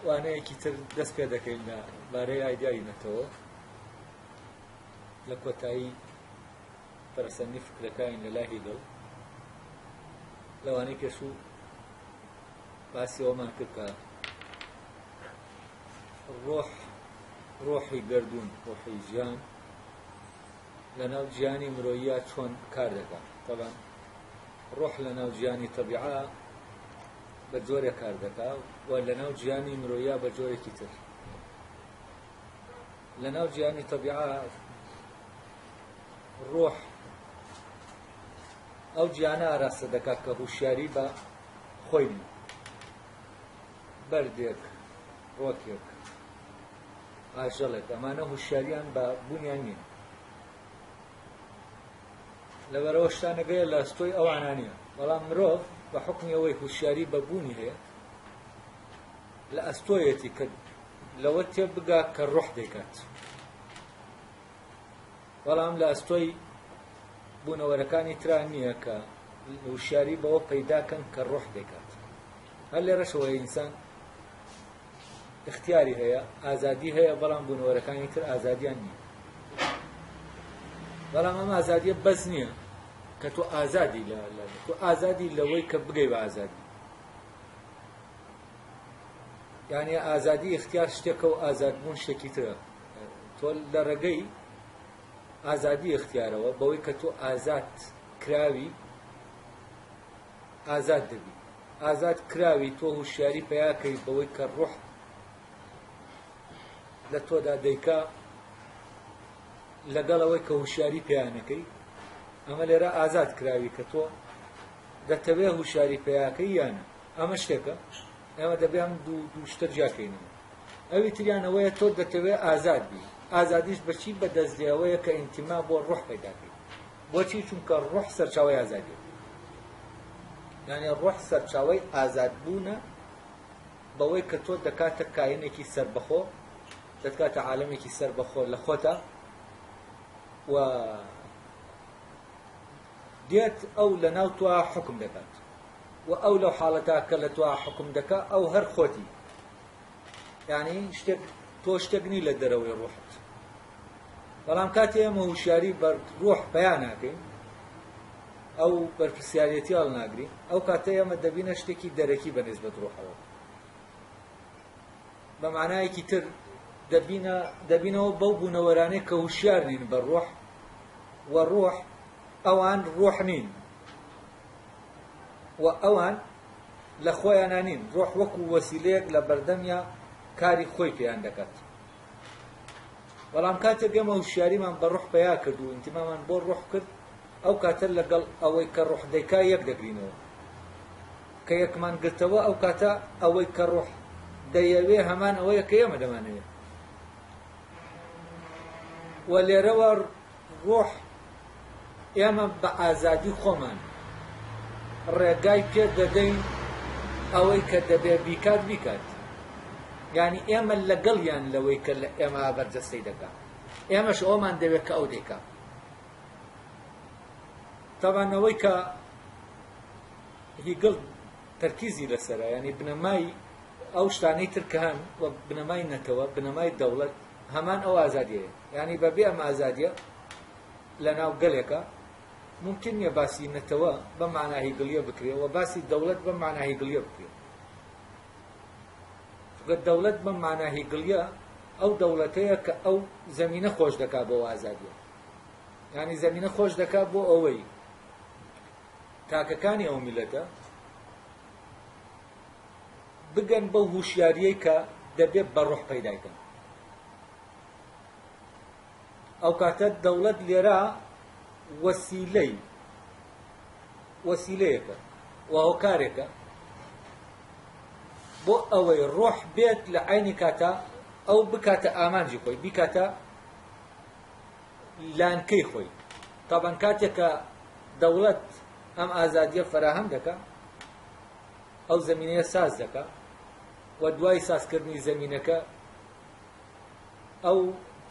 وانەیەکی تر دەست پێ دەکەین لە بارەی ئایدیای نەتەوە لە کۆتایی پەرسەندنی فکرەکانی لەلای هێگڵ لەوانەی پێشوو باسی ئەومان کرد کە ڕۆحی گەردوون ڕۆحی ژیان لەناو گیانی مرۆییە چۆن کار دەکات. طبعا ڕۆح لەناو گیانی تەبیعە بە جۆرێک کار دەکات و لەناو گیانی مرۆییە بە جۆرێکی تر. لەناو گیانی تەبیعە ڕۆح ئەو گیانە ئاراستە دەکات کە هوشیاری بە خۆی بی، بەردێک ڕۆکێک ئاژەڵێک ئەمانە هوشیاریان بە بوونیان نییە. لەبەرەوە شتانەگەیە لە ئەستۆی ئەوانە نییە، بەڵام مرۆڤ بە حکمی ئەوەی هوشیاری بە بوونی هەیە لە ئەستۆیەتی کە لەوە تێبگا کە ڕۆح دەکات، بەڵام لە ئەستۆی بوونەوەرەکانی تران نییە کە وشیاری بەوە پەیداکەن کە ڕۆح دەکات. هەر لێرەشەوە ئینسان اختیاری هەیە، ئازادی هەیە، بەڵام بوونەوەرەکانی تر ئازادیان نییە. بەڵام ئەم ئازادیە بەس نییە کە تۆ ئازادی تۆ ئازادی لەوەی کە بگەی بە ئازادی. یعنی ئازادی اختیار شتێکە و ئازادبوون شتێکی ترە. تۆ لە ڕێگەی ئازادی اختیارەوە بەوەی کە تۆ ئازاد کراوی ئازاد دەبی. ئازاد کراوی تۆ هوشیاری پێیاکەی بەوەی کە ڕۆح لە تۆدا دەیکا لەگەڵەوەی کە هوشیاری پێیانەکەی. ئەمە لێرە ئازاد کراوی کە تۆ دەتەوێ هوشیاری پێیاکەی یانە. ئەمە شتێکە ئێمە دەبێم دوو شتە جیاکەینەوە. ئەوی تریانەوەیە تۆ دەتەوێ ئازاد بی. ئازادیش بەچی بەدەستدێەوەیە کە ئینتیما بۆ ڕۆح پەیداکەی. بۆچی؟ چونکە ڕۆح سەرچاوەی ئازادیە. یعنی ڕۆح سەرچاوەی ئازادبوونە بەوەی کە تۆ دەکاتە کاینێکی سەربەخۆ، دەکاتە عالەمێکی سەربەخۆ لە خۆتا و دێت ئەو لە ناو توە حکم دەکات و ئەو لەو حاڵەتا کە لە توە حکم دەکا ئەو هەر خۆتی. یعنی تۆ شتێک نی لە دەرەوەی ڕۆحت. بەڵام کاتی ئێمە هوشیاری بە ڕۆح پەیان ناکەین، ئەو بەرپرسیارەتی هەڵناگرین، ئەو کاتە ئێمە دەبینە شتێکی دەرەکی بەنسبەت ڕۆحەوە. بە معنایەکی تر دەبینەوە بەو بوونەوەرانەی کە هوشیار نین بە ڕۆح و ڕۆح ئەوان ڕۆح نین و ئەوان لە خۆیان نین. ڕۆح وەکو وەسیلەیەک لە بەردەمیا کاری خۆی پێیان دەکات. بەڵام کاتێک ئێمە هوشیاریمان بە ڕۆح پەیا کرد و ئینتیمامان بۆ ڕۆح کرد، ئەو کاتە لەگەڵ ئەوەی کە ڕۆح دەیکا یەک دەگرینەوە. کە یەکمان گرتەوە ئەو کاتە ئەوەی کە ڕۆح دەیەوێ هەمان ئەوەیە کە ئێمە دەمانەوێت. و لێرەوە ڕۆح ئێمە بە ئازادی خۆمان ڕێگای پێ دەدەین ئەوەی کە دەبێ بیکات بیکات. یعنی ئێمە لەگەڵیان لەوەی کە لە ئێمە بەرجەستەی دەکات. ئێمەش ئەومان دەوێت کە ئەو دەیکا. تەوانەوەی کە هیگڵ تەرکیزی لەسەرە، یعنی بنەمای ئەو شتانەی تر کە هەن و بنەمای نەتەوە، بنەمای دەوڵەت هەمان ئەو ئازادیەیە. یعنی بەبێ ئەم ئازادیە لە ناو گەلێکە ممکن نییە باسی نەتەوە بە معنای هیگڵیە بکرێت و باسی دەوڵەت بە معنای هیگڵیە بکرێت. چونکە دەوڵەت بە معنای هیگڵیە ئەو دەوڵەتەیە کە ئەو زەمینە خۆش دەکات بۆ ئازادیە. یعنی زەمینە خۆش دەکات بۆ ئەوەی تاکەکانی ئەو میلەتە بگەن بەو هوشیاریەی کە دەبێت بە ڕۆح پەیداکەن. ئەو کاتە دەوڵەت لێرە وەسیلەیەکە و هۆکارێکە بۆ ئەوەی ڕۆح بێت لە عینی کاتە ئەو بکاتە ئامانجی خۆی، بیکاتە لانکەی خۆی. تابان کاتێکە دەوڵەت ئەم ئازادیە فراهەم دەکا، ئەو زەمینەیە ساز دەکا و دوای سازکردنی زەمینەکە ئەو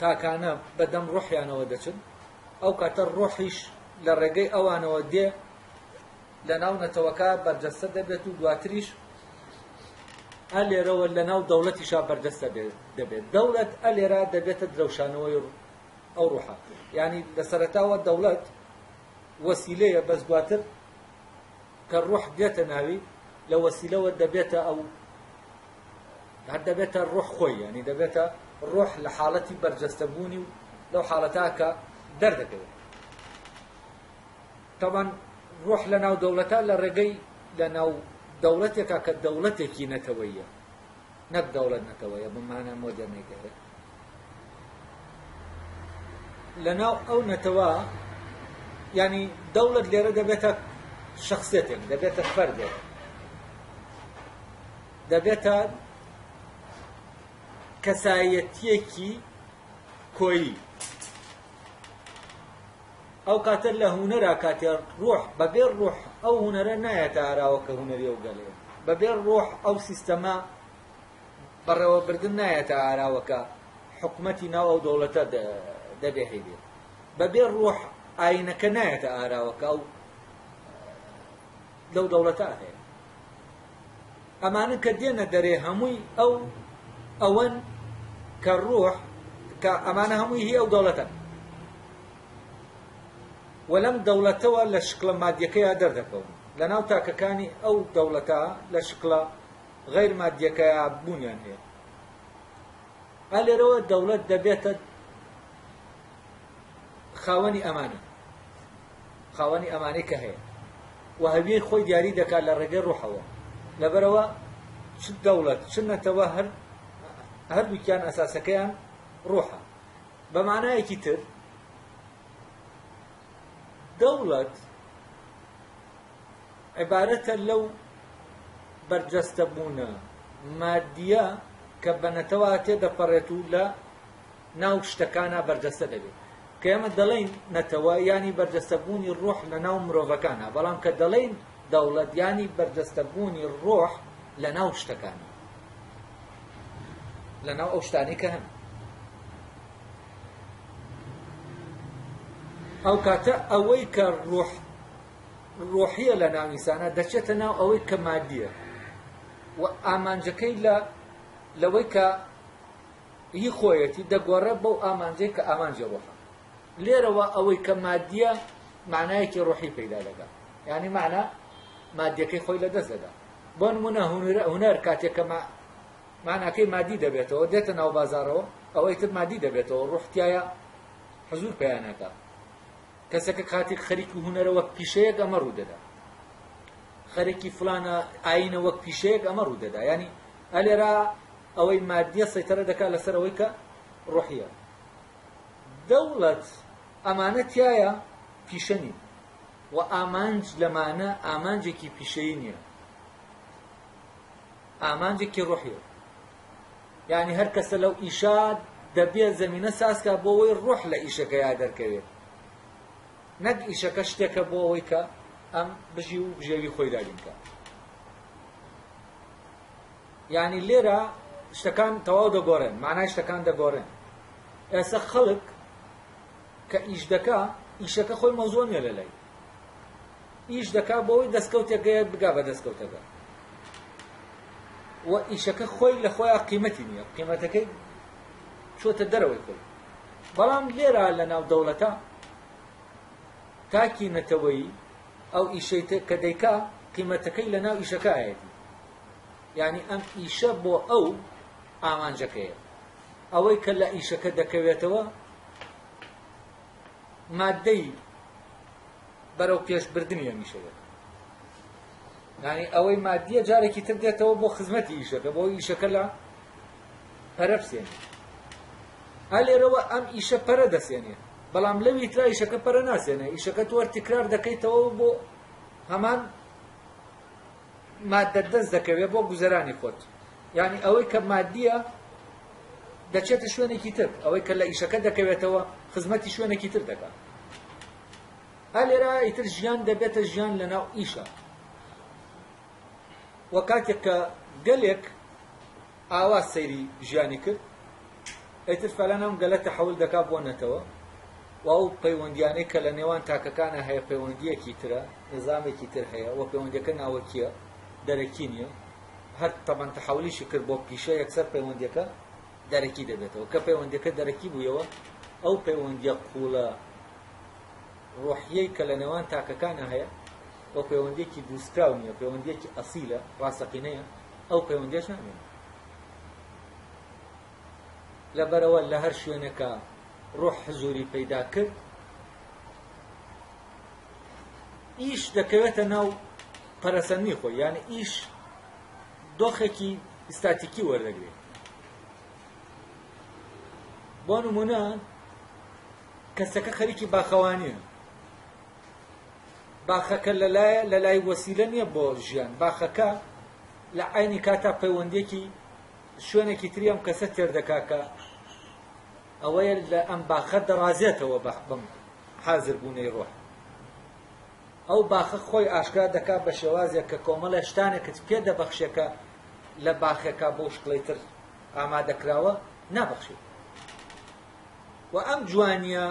تاکانە بەدەم ڕۆحیانەوە دەچن. ئەو کاتە ڕۆحیش لە ڕێگەی ئەوانەوە دێ لە ناو نەتەوەکە بەرجەستە دەبێت و دواتریش ئەلێرەوە لەناو دەوڵەتیشا بەردەستە دەبێت دەوڵەت ئەلێرە دەبێتە درەوشانەوەی ئەو ڕوحە یعنی لە سەرەتاوە دەوڵەت وەسیلەیە بەس دواتر کە ڕوح دێتە ناوی لە وەسیلەوە دەبێتە ئەو هەر دەبێتە ڕوح خۆی ینی دەبێتە ڕوح لە حاڵەتی بەرجەستەبوونی و لەو حاڵەتا کە دەردەکەوێت طبعا ڕوح لە ناو دەوڵەتە لە ڕێگەی لە ناو دەوڵەتێکە کە دەوڵەتێکی نەتەوەیە نەک دەوڵەت نەتەوەیە بمانە مۆدرنێکەوێت لە ناو ئەو نەتەوە ینی دەوڵەت لێرە دەبێتە شخصێتێک دەبێتە فەردێک دەبێتە کەسایەتیەکی کۆیی ئەو کاتە لە هونەرا کاتێ ڕوح بەبێ ڕوح ئەو هونەرە نایەتە ئاراوە کە هونەری ئەو گەلێ بەبێ ڕوح ئەو سیستەمە بەڕێوەبردن نایەتە ئاراوەکە حکومەتی ناو ئەو دەوڵەتە دەبێ هەیبێت بەبێ ڕوح ئاینەکە نایەتە ئاراوەکە ئەو لەو دەوڵەتە هەیە ئەمانە کە دێنە دەرێ هەمووی ئەوەن کە ڕوح کە ئەمانە هەمووی هی ئەو دەوڵەتە وەلەم دەوڵەتەوە لە شکڵە مادیەکەیە دەردەکەون لە ناو تاکەکانی ئەو دەوڵەتە لە شکڵە غەیر مادیەکەیە بوونیان هەیە ئەلێرەوە دەوڵەت دەبێتە خاوەنی ئەمانەی کە هەیە و هەویەی خۆی دیاری دەکات لە ڕێگەی ڕوحەوە لەبەرەوە چ دەوڵەت چ نەتەوە هەردووکیان ئەساسەکەیان ڕوحە بە مانایەکی تر دەوڵەت عیبارەتە لەو بەرجەستەبوونە مادیە کە بەنەتەوە تێدەپەڕێت و لە ناو شتەکانە بەرجەستە دەبێت کە ئێمە دەڵێن نەتەوە ینی بەرجەستەبوونی ڕوح لە ناو مرۆڤەکانە بەڵام کە دەڵێن دەوڵەت ینی بەرجەستەبوونی ڕوح لە ناو شتەکانە لە ناو ئەو شتانی کە هەن ئەو کاتە ئەوەی کە ڕوحیە لە ناو ئینسانە دەچێتە ناو ئەوەی کە مادیە و ئامانجەکەی لەوەی کە هی خۆیەتی دەگۆڕێت بەو ئامانجەی کە ئامانجی ڕوحە لێرەوە ئەوەی کە مادیە معنایەکی ڕوحی پەیدا دەکات یعنی معنە مادیەکەی خۆی لەدەست دەدا بۆ نمونە هونەر کاتێک کە معناکەی مادی دەبێتەوە دێتە ناو بازارەوە ئەوەی تر مادی دەبێتەوە ڕوحتیایە حزور پێیانەکە کەسێکە کاتێک خەریکی هونەرە وەک پیشەیەک ئەمە ڕوو دەدا خەریکی فلانە ئاینە وەک پیشەیەک ئەمە ڕوو دەدا ینی ئەلێرە ئەوەی مادیە سەیتەرە دەکات لەسەر ئەوەی کە ڕوحیە دەوڵەت ئەمانە تایە پیشە نین و ئامانج لەمانە ئامانجێکی پیشەیی نییە ئامانجێکی ڕوحیە یعنی هەر کەسە لەو ئیشا دەبێت زەمینە سازکە بۆ ئەوەی ڕوح لە ئیشەکەیا دەرکەوێت نەک ئیشەکە شتێکە بۆ ئەوەی کە ئەم بژی و بژێوی خۆی داگینکە یعنی لێرە شتەکان تەواو دەگۆڕێن معنای شتەکان دەگۆڕێن ئێستا خەڵک کە ئیش دەکا ئیشەکە خۆی مەوزوع نیە لەلای ئیش دەکا بۆ ئەوەی دەستکەوتێکەیە بگا بە دەستکەوتەکە و ئیشەکە خۆی لە خۆیان قیمەتی نییە قیمەتەکەی چۆتە دەرەوەی خۆی بەڵام لێرە لە ناو دەوڵەتە تاکی نەتەوەیی ئەو ئیشەی کە دەیکا قیمەتەکەی لە ناو ئیشەکە ئاەتی یعنی ئەم ئیشە بۆ ئەو ئامانجەکەیە ئەوەی کە لە ئیشەکە دەکەوێتەوە مادەی بەرەو پێشبردنی ئەمیشەیە یعنی ئەوەی مادیە جارێکی تر دێتەوە بۆ خزمەتی ئیشەکە بۆ ئیشەکە لە پەرە بسێنێ هەلێرەوە ئەم ئیشە پەرە دەسێنێ بەڵام لەوی ترا ئیشەکە پەرە ناسێنێ ئیشەکە توەر تکرار دەکەیتەوە بۆ هەمان مادە دەست دەکەوێت بۆ گوزەرانی خۆت یعنی ئەوەی کە مادیە دەچێتە شوێنێکی تر ئەوەی کە لە ئیشەکە دەکەوێتەوە خزمەتی شوێنێکی تر دەکات هەلێرە ئیتر ژیان دەبێتە ژیان لە ناو ئیشە وە کاتێک کە گەلێک ئاوا سەیری ژیانی کرد ئیتر فەلەن ئەم گەلە تەحەول دەکات بۆ نەتەوە و ئەو پەیوەندیانەی کە لە نێوان تاکەکانە هەیە پەیوەندیەکی ترە نظامێکی تر هەیە و پەیوەندیەکە ناوەکیە دەرەکی نییە هەر تەمان تەحولیشی کرد بۆ پیشە یەکسەر پەیوەندیەکە دەرەکی دەبێتەوە کە پەیوەندیەکە دەرەکی بوویەوە ئەو پەیوەندیە قوڵە ڕۆحیەی کە لە نێوان تاکەکانە هەیە ئەو پەیوەندیەکی دروستکراو نییە پەیوەندیەکی ئەسیلە ڕاستەقینەیە ئەو پەیوەندیەش نامێنێت لەبەرەوە لە هەر شوێنێکە ڕۆح حزوری پەیدا کرد ئیش دەکەوێتە ناو پەرەسەندنی خۆی یعنی ئیش دۆخێکی ئستاتیکی وەردەگرێت بۆ نمونە کەسەکە خەریکی باخەوانیە باخەکە لە لای وەسیلە نییە بۆ ژیان باخەکە لە عینی کاتا پەیوەندێکی شوێنێکی تری ئەم کەسە تێردەکا کە ئەوەیە لە ئەم باخە دەڕازێتەوە بەم حازر بوونەی ڕۆح ئەو باخە خۆی ئاشکرا دەکات بە شێوازێک کە کۆمەڵە شتانێکت پێ دەبەخشێکە لە باخەکە بۆ شکڵی تر ئامادەکراوە نابەخشێت و ئەم جوانیە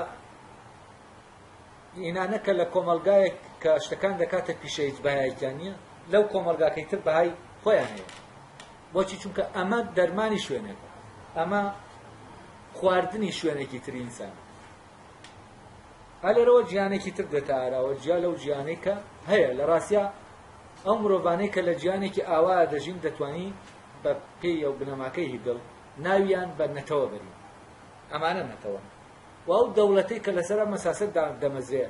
ئینانەکە لە کۆمەلگایەک کە شتەکان دەکاتە پیشەیت بەهایەکیان نییە لەو کۆمەلگاکەی تر بەهای خۆیان هەیە بۆچی چونکە ئەمە دەرمانی شوێنێکە ئەمە خواردنی شوێنێکی تری ئینسان هەلێرەوە گیانێکی تر دێتە ئاراوە جیا لەو گیانەی کە هەیە لە ڕاستیا ئەو مرۆڤانەی کە لە گیانێکی ئاوایە دەژین دەتوانی بە پێی ئەو بنەماکەی هیگڵ ناویان بە نەتەوە بەرین ئەمانە نەتەوە و ئەو دەوڵەتەی کە لەسەر مەساست دەمەزرێ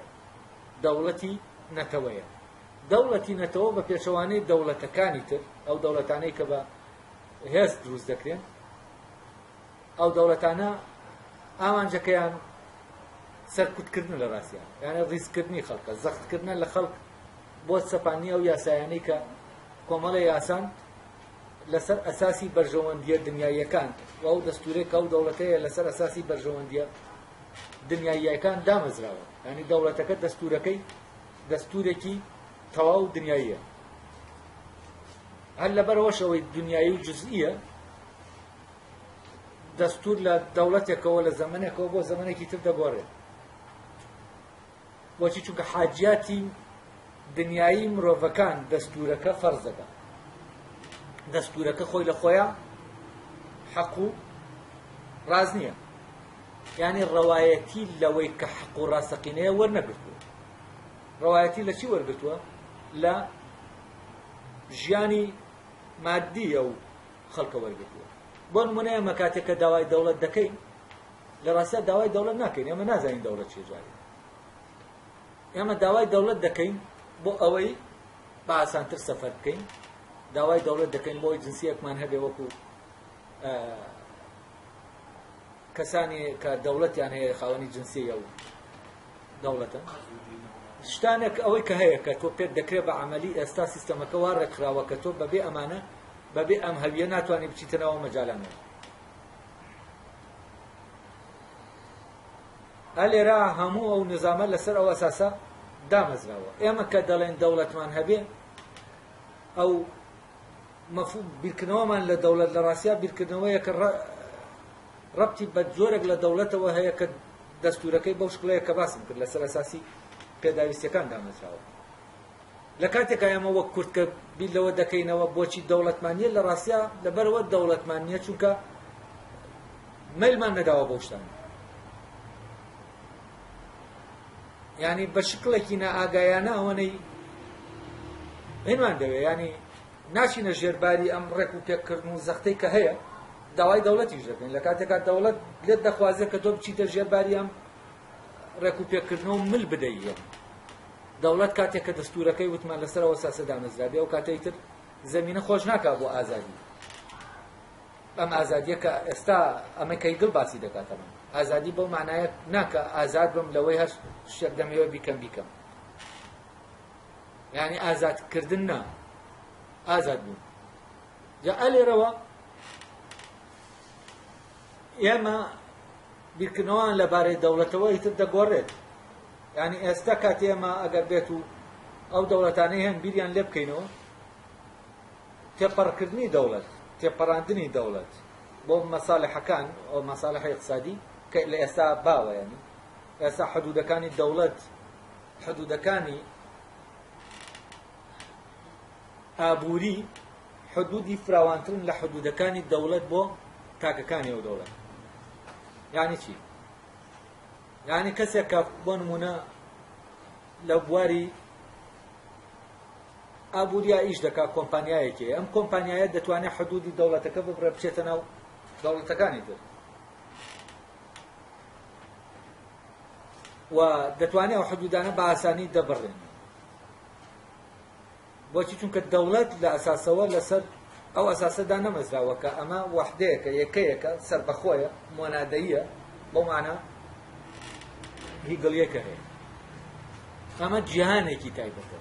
دەوڵەتی نەتەوەیە دەوڵەتی نەتەوە بە پێچەوانەی دەوڵەتەکانی تر ئەو دەوڵەتانەی کە بە هێز دروست دەکرێن ئەو دەوڵەتانە ئامانجەکەیان سەرکوتکردن لە ڕاستیان یانە ڕیزکردنی خەڵکە زەختکردنە لە خەڵک بۆ سەپانی ئەو یاسایانەی کە کۆمەڵە یاسان لەسەر ئەساسی بەرژەوەندیە دنیاییەکان و ئەو دەستورێک ئەو دەوڵەتەیە لەسەر ئەساسی بەرژەوەندیە دنیاییەکان دامەزراوە ینی دەوڵەتەکە دەستورێکی تەواو دنیاییە هەر لەبەرەوەشەوەی دنیایی و جزئیە دەستور لە دەوڵەتێکەوە لە زەمانێکەوە بۆ زەمانێکی تر دەگۆڕێت بۆچی چونکە حاجیاتی دنیایی مرۆڤەکان دەستورەکە فەرز دەکات دەستورەکە خۆی لە خۆیان حەق و ڕاز نییە یعنی ڕەوایەتی لەوەی کە حەق و ڕاستەقینەیە وەرنەگرتووە ڕەوایەتی لە چی وەرگرتووە لە ژیانی مادیە و خەڵکە وەرگرتووە بۆ نمونە ئێمە کاتێک کە داوای دەوڵەت دەکەین لە ڕاستە داوای دەوڵەت ناکەین ئێمە نازانین دەوڵەت چێ جارێ ئێمە داوای دەوڵەت دەکەین بۆ ئەوەی بە ئاسانتر سەفەر بکەین داوای دەوڵەت دەکەین بۆی جنسیەکمان هەبێ وەکو کەسانی کە دەوڵەتیان هەیە خاوەنی جنسیە و دەوڵەتە شتانێک ئەوەی کە هەیە کە تۆ پێت دەکرێت بە عەمەلی ئێستا سیستەمەکە وا ڕێکخراوە کە تۆ بەبێ ئەمانە بەبێ ئەم هەویە ناتوانێت بچیتەوە مەجالانەوە ئەلێرا هەموو ئەو نظامە لەسەر ئەو ئەساسە دامەزراوە ئێمە کە دەڵێن دەوڵەتمان هەبێ ئەو مەفهوم بیرکردنەوەمان لە دەوڵەت لە ڕاستیا بیرکردنەوەیە کە ڕەبتی بە جۆرێک لە دەوڵەتەوە هەیە کە دەستورەکەی بەو شکڵەیە کە باسم کرد لەسەر ئەساسی پێداویستیەکان دامەزراوە لە کاتێکا ئێمە وەک کورد کە بیر لەوە دەکەینەوە بۆچی دەوڵەتمانیە لە ڕاستیا لەبەرەوە دەوڵەتمانیە چونکە مەیلمان نەداوە بەو شتانە یعنی بە شکڵێکی نائاگایانە ئەوەنەی هێنمان دەوێ ینی ناچینە ژێرباری ئەم ڕێک و پێکردن و زەختەی کە هەیە داوای دەوڵەتیش دەکەین لە کاتێکا دەوڵەت لێت دەخوازێت کە تۆ بچیتە ژێرباری ئەم ڕێک و پێکردنەوە مل بدەیە دەوڵەت کاتێک کە دەستورەکەی وتمان لەسەرەوە ساسە دامەزرابێ ئەو کاتەی تر زەمینە خۆش ناکات بۆ ئازادی ئەم ئازادیە کە ئێستا ئەمە کەیگڵ باسی دەکاتەوە ئازادی بەو معنایە ناکە ئازاد بم لەوەی هەر شتێک دەمەوێ بیکەم یعنی ئازادکردن نا ئازاد بوون جا ئەلێرەوە ئێمە بیرکردنەوەیان لەبارەی دەوڵەتەوە ئیتر دەگۆڕێت یعنی ئێستا کاتی ئێمە ئەگەر بێت و ئەو دەوڵەتانەی هەن بیریان لێ بکەینەوە تێپەڕکردنی دەوڵەت تێپەڕاندنی دەوڵەت بۆ مەساڵحەکان ئەو مەساڵحی اقتصادی کە لە ئێستا باوە ینی ئێستا حدودەکانی دەوڵەت حدودەکانی ئابووری حدودی فراوانترن لە حدودەکانی دەوڵەت بۆ تاکەکانی ئەو دەوڵەت. یعنی چی؟ یعنی کەسێک کە بۆ نمونە لە بواری ئابووریا ئیش دەکات کۆمپانیایەکی، ئەم کۆمپانیایە دەتوانێت حدودی دەوڵەتەکە ببڕێ بچێتە ناو دەوڵەتەکانی تر و دەتوانێت ئەو حدودانە بە ئاسانی دەبڕێن. بۆچی؟ چونکە دەوڵەت لە ئەساسەوە لەسەر ئەو ئەساسەدا نەمەزراوە کە ئەمە وەحدەیەکە، یەکەیەکە، سەربەخۆیە، مۆنادەییە، بەو مانە هیگڵیەکە هەیە. ئەمە جیهانێکی تایبەتە.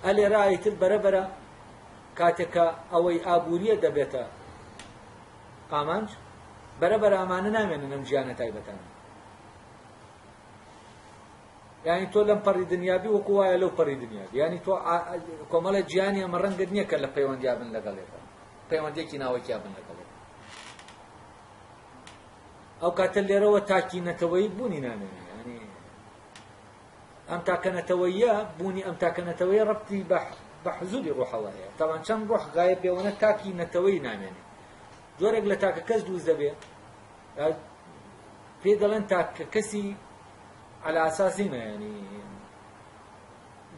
ئەلێرە ئایتر بەرەبەرە کاتێکە ئەوەی ئابووریە دەبێتە ئامانج، بەرەبەر ئامانە نامێنن ئەم جیهانە تایبەتانە. یعنی تۆ لەم پەڕی دنیابی وەکو وایە لەو پەڕی دنیابی، یعنی تۆ کۆمەڵە جیهانی ئەمە ڕەنگت نییە کە لە پەیوەندیا بن لەگەڵێکە، پەیوەندێکی ناوەکیا بن لەگەڵێک. ئەو کاتە لێرەوە تاکینەتەوەی بوونی نامێنێ، ینی ئەم تاکەنەتەوەیە بوونی ئەم تاکەنەتەوەی ڕەبتی بە حزوری ڕۆحەوە هەیە. تاوان چەند ڕۆح غایب بێوەنە تاکینەتەوەی نامێنێ. جۆرێک لە تاکە کەس دروست دەبێ، پێ دەڵێن تاکە کەسی على ئاساسینە، ینی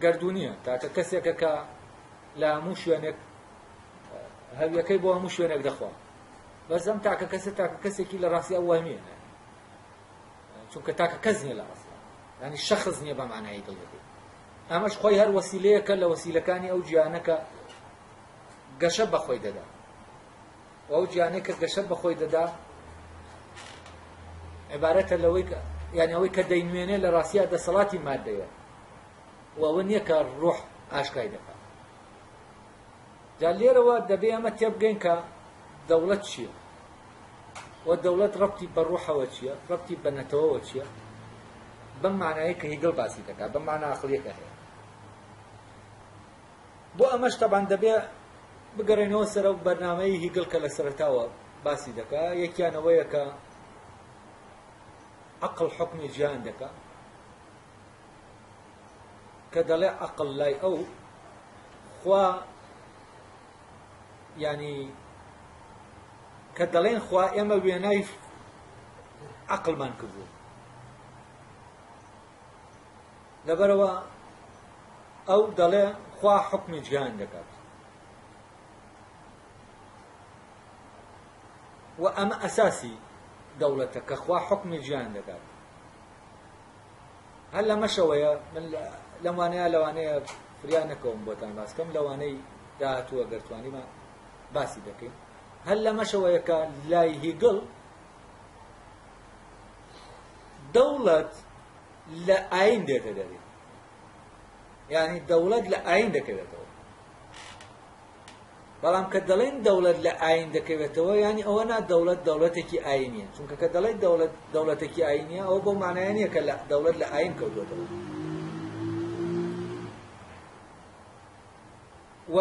گەردوونیە، تاکە کەسێکە کە لە هەموو شوێنێک هەویەکەی بۆ هەموو شوێنێک دەخوا، بەس ئەم تاکە کەسێکی لە ڕاستی ئەو وەهمیە، چونکە تاکە کەس نییە لە ڕاستی، ینی شەخص نییە بە معنای دڵەکەی. ئەمەش خۆی هەر وەسیلەیەکە لە وەسیلەکانی ئەو جیهانەکە گەشە بەخۆی دەدا، و ئەو جیهانەی کە گەشە بەخۆی دەدا عیبارەتە لەوەی کە یعنی ئەوەی کە دەینوێنێ لە ڕاستیە دەسەڵاتی مادەیە، و ئەوە نییە کە ڕۆح ئاشکای دەکات. جا لێرەوە دەبێ ئەمە تێبگەین کە دەوڵەت چییە، و دەوڵەت ڕەبتی بە ڕۆحەوە چییە، ڕەبتی بە نەتەوەوە چییە، بەم معنایە کە هیگڵ باسی دەکات، بەم معنە عەقڵیەکە هەیە. بۆ ئەمەش تەبان دەبێ بگەڕێنەوە سەر ئەو بەرنامەی هیگڵ کە لە سەرەتاوە باسی دەکات. یەکیان ئەوەیە کە عقل حکمی جیهان دەکات، کە دەڵێ عقل لای ئەو خوا، ینی کە دەڵێن خوا ئێمە وێنای عقلمان کردووە، لەبەرەوە ئەو دەڵێ خوا حکمی جیهان دەکات، و ئەمە ئەساسی دەوڵەتە کە خوا حکمی جیهان دەکات. هەر لەمەشەوەیە من لەوانەیە فریان نەکەوم بۆتان باسکەم، لەوانەی داهاتووە گەرتوانیمە باسی دەکەین. هەر لەمەشەوەیە کە لای هیگڵ دەوڵەت لە ئاین دێتە دەرێ، یعنی دەوڵەت لە ئاین دەکەوێتەوە. بەڵام کە دەڵێن دەوڵەت لە ئاین دەکەوێتەوە، ینی ئەوە نا دەوڵەت دەوڵەتێکی ئاینیە، چونکە کە دەڵێت دەوڵەت دەوڵەتێکی ئاینیە، ئەوە بۆ معنایە نییە کە دەوڵەت لە ئاین کەوتوێتەوە. و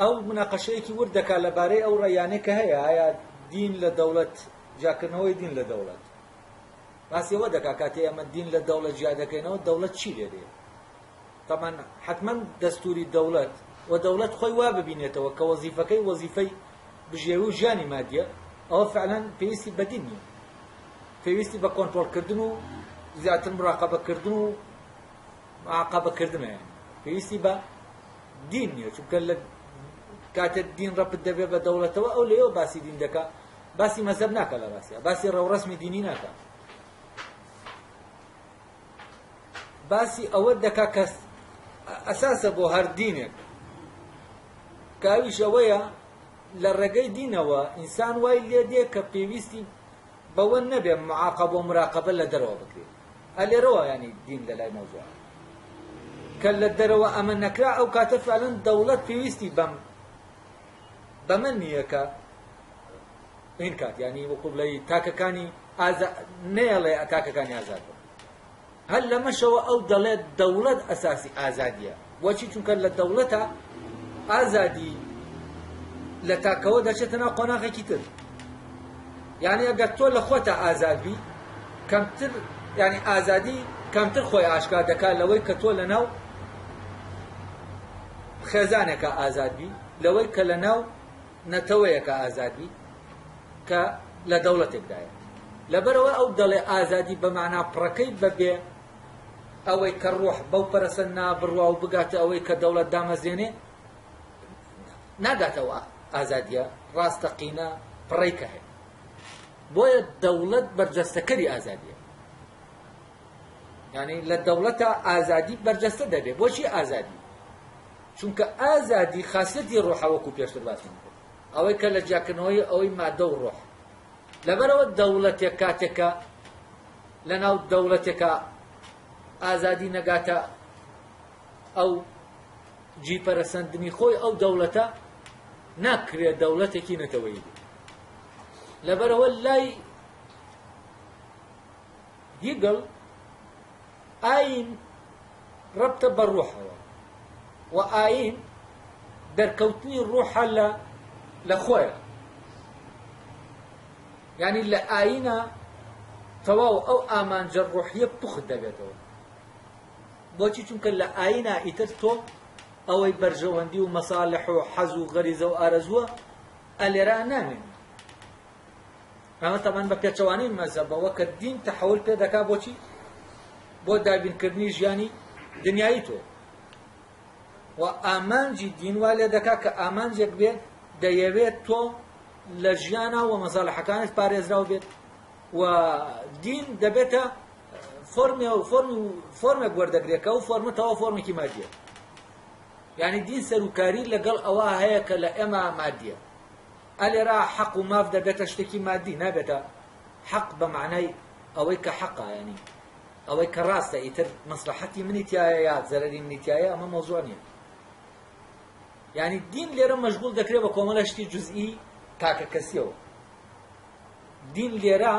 ئەو مناقەشەیەکی ورد دەکات لەبارەی ئەو ڕێیانەی کە هەیە، ئایا دین لە دەوڵەت، جاکردنەوەی دین لە دەوڵەت باسی ئەوە دەکات کاتێ ئەمە دین لە دەوڵەت جیا دەکەینەوە، دەوڵەت چی لێ دێ؟ تەمان حتمەن دەستوری دەوڵەت و دەوڵەت خۆی وا ببینێتەوە کە وەزیفەکەی وەزیفەی بژێوی و ژیانی مادیە، ئەوە فعلەن پێویستی بە دین نییە، پێویستی بە کۆنتڕۆڵکردن و زیاتر مراقەبەکردن و معاقەبەکردنە، پێویستی بە دین نییە، چونکە لە کاتێ دین ڕەبت دەبێت بە دەوڵەتەوە، ئەو لێەوە باسی دین دەکات، باسی مەزهەب ناکات، لە ڕاستیە باسی ڕەوڕەسمی دینی ناکات، باسی ئەوە دەکات کە ئەساسە بۆ هەر دینێک، کاویش ئەوەیە لە ڕێگەی دینەوە ئینسان وای لێ دێ کە پێویستی بەوە نەبێ معاقەبە و مراقەبە لە دەرەوە بکرێت. ئەلێرەوە ینی دین لە لای مەوزوعە کە لە دەرەوە ئەمە نەکرا، ئەو کاتە فعلەن دەوڵەت پێویستی بەمە نییە کە هین کات، ینی وەکو بڵێ تاکەکانی نەیەڵێ تاکەکانی ئازاد بن. هەر لەمەشەوە ئەو دەڵێت دەوڵەت ئەساسی ئازادیە، بۆچی؟ چونکە لە دەوڵەتە ئازادی لە تاکەوە دەچێتە ناو قۆناغێکی تر، یعنی ئەگەر تۆ لە خۆتە ئازادی کەمتر، ینی ئازادی کەمتر خۆی ئاشکار دەکات لەوەی کە تۆ لە ناو خێزانێکە ئازاد بی لەوەی کە لە ناو نەتەوەیەکە ئازاد بی کە لە دەوڵەتێکدایە لەبەرەوە ئەو دەڵێ ئازادی بە معنا پڕەکەی بەبێ ئەوەی کە ڕۆح بەو پەرەسە نابڕوا و بگاتە ئەوەی کە دەوڵەت دامەزێنێ ناگاتەوە ئازادیە ڕاستەقینە پڕەیکە هەیە بۆیە دەوڵەت بەرجەستەکەری ئازادیە یعنی لە دەوڵەتە ئازادی بەرجەستە دەبێت بۆچی ئازادی چونکە ئازادی خاصەتی ڕۆحە وەکو پێشتر باسمان کرد ئەوەی کە لە جیاکردنەوەی ئەوەی مادە و ڕۆح لەبەرەوە دەوڵەتێک کاتێکە لە ناو دەوڵەتێکە ئازادی نەگاتە ئەو جیپەرەسەندنی خۆی ئەو دەوڵەتە ناکرێت دەوڵەتێکی نەتەوەیی بێت لەبەرەوە لای هیگڵ ئاین ڕەبتە بە ڕۆحەوە و ئاین دەرکەوتنی ڕۆحە لە خۆیە یعنی لە ئاینە تەواو ئەو ئامانجە ڕۆحیە پوخت دەبێتەوە بۆچی چونکە لە ئاینە ئیتر تۆ ئەوەی بەرژەوەندی و مەساڵح و حەز و غەریزە و ئارەزووە ئەلێرا نامێن ئەمە تەمان بە پێچەوانەی مەزەبەوە کە دین تەحول پێ دەکا بۆچی بۆ دابینکردنی ژیانی دنیایی تۆ و ئامانجی دین وا لێ دەکا کە ئامانجێک بێت دەیەوێت تۆ لە ژیانە و مەساڵحەکانت پارێزراو بێت و دین دەبێتە فۆرمێک وەردەگرێت کە ئەو فۆرمەتەوە فۆرمێکی مادیە یعنی دین سەرۆکاری لەگەڵ ئەوە هەیە کە لە ئێمە مادیە ئەلێرا حەق و ماف دەبێتە شتێکی مادی نابێتە حەق بە معنای ئەوەی کە حەقە ینی ئەوەی کە ڕاستە ئیتر مەسلحەتی منی تایە یا زەرەری منی تایە ئەمە مەوزوع نییە یعنی دین لێرە مەشغوڵ دەکرێت بە کۆمەڵە شتی جوزئی تاکە کەسیەوە دین لێرە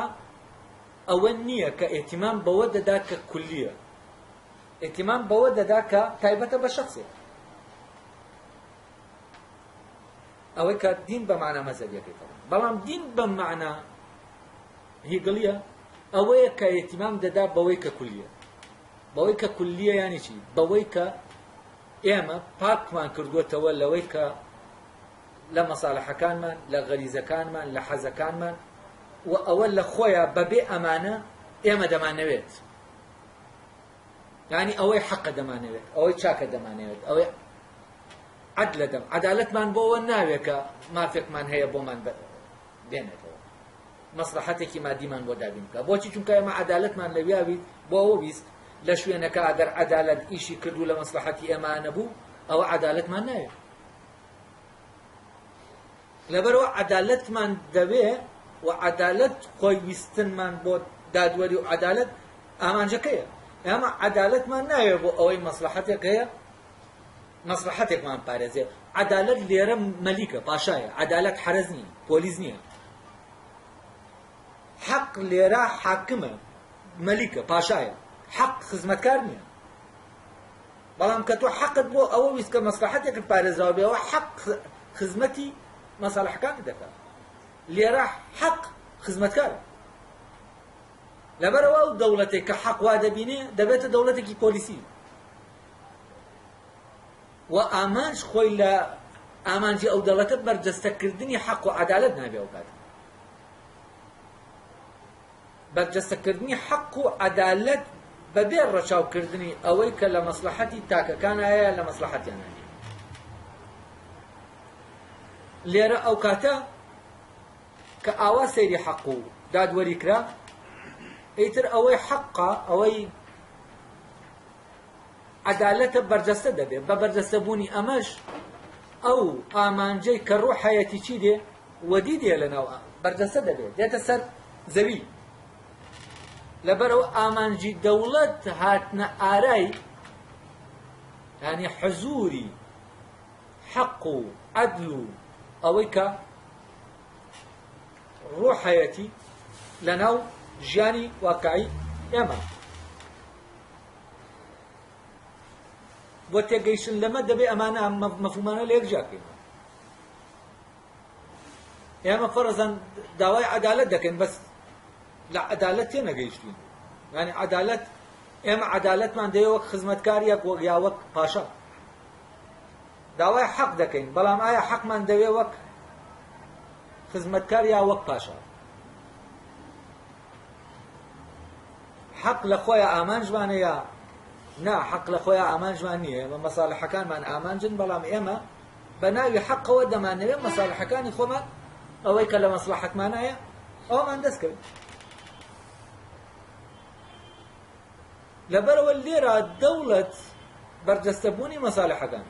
ئەوە نییە کە ئێتیمام بەوە دەدا کە کولیە ئێتیمام بەوە دەدا کە تایبەتە بە شخصێک ئەوەی کە دین بە معنە مەزەبیەکەیتەوە بەڵام دین بە معنە هیگڵیە ئەوەیە کە ئێتیمام دەدا بەوەی کە کولیە بەوەی کە کولیە یانی چی بەوەی کە ئێمە پاکمان کردوتەوە لەوەی کە لە مەساڵحەکانمان لە غەریزەکانمان لە حەزەکانمان و ئەوە لە خۆیە بەبێ ئەمانە ئێمە دەمانەوێت یعنی ئەوەی حەقە دەمانەوێت ئەوەی چاکە دەمانەوێت ئەوەی عەدلە دەم عەدالەتمان بۆەوە ناوێت کە مافێکمان هەیە بۆمان بێنێتەوە مەسلحەتێکی مادیمان بۆ دابین بکە بۆچی چونکە ئێمە عەدالەتمان لەویا بیت بۆ ئەوە بیست لە شوێنەکە ئەگەر عەدالەت ئیشی کردو لە مەسلحەتی ئێمە نەبوو ئەوە عەدالەتمان ناوێت لەبەرەوە عەدالەتمان دەوێ و عەدالەت خۆی ویستنمان بۆ دادوەری و عەدالەت ئامانجەکەیە ئێمە عەدالەتمان ناوێت بۆ ئەوەی مەسلحەتێک هەیە مەسلحەتێکمان پارێزێ عەدالەت لێرە مەلیکە پاشایە عەدالەت حەرەز نییە پۆلیس نییە حەق لێرە حاکمە مەلیکە پاشایە حەق خزمەتکار نییە بەڵام کە تۆ حەقت بۆ ئەوە ویست کە مەسلحەتێکت پارێزراوە بێەوە حەق خزمەتی مەساڵحەکانت دەکات لێرە حەق خزمەتکارە لەبەرەوە ئەو دەوڵەتێک کە حەق وا دەبینێ دەبێتە دەوڵەتێکی پۆلیسی و ئامانج خۆی لە ئامانجی ئەو دەوڵەتە بەرجەستەکردنی حەق و عەدالەت نابێ ئەو کاتە بەرجەستەکردنی حەق و عەدالەت بەبێ ڕەچاوکردنی ئەوەی کە لە مەسلحەتی تاکەکان هەیە لە مەسلحەتیان هەیە لێرە ئەو کاتە کە ئاوا سەیری حەق و دادوەری کرا ئیتر ئەوەی حەقە ئەوەی عەدالەتە بەرجەستە دەبێت بە بەرجەستەبوونی ئەمەش ئەو ئامانجەی کە ڕۆحایەتی چی دێ وەدی دێ لەناو بەرجەستە دەبێت دێتە سەر زەوی لەبەرەوە ئامانجی دەوڵەت هاتنە ئارای یعنی حەزوری حەق و عەدل و ئەوەی کە ڕۆحایەتی لەناو ژیانی واقعی ئێمە بۆ تێگەیشتن لەمە دەبێ ئەمانە مەفهومانە لە یەکجاکەین ئێمە فەرەزەن داوای عەدالەت دەکەین بەس لە عەدالەت تێ نەگەیشتین یعنی عەدالەت ئێمە عەدالەتمان دەیە وەک خزمەتکار یا وەک پاشا داوای حەق دەکەین بەڵام ئایا حەقمان دەوێ وەک خزمەتکار یا وەک پاشا حەق لە خۆیان ئامانجوانە یا نا حەق لە خۆیان ئامانجوان نییە ئێمە مەساڵحەکانمان ئامانجن بەڵام ئێمە بە ناوی حەقەوە دەمانەوێت مەساڵحەکانی خۆمان ئەوەی کە لە مەسلحەتمانایە ئەومان دەستکەوێت لەبەرەوە لێرە دەوڵەت بەرجەستەبوونی مەساڵحەکان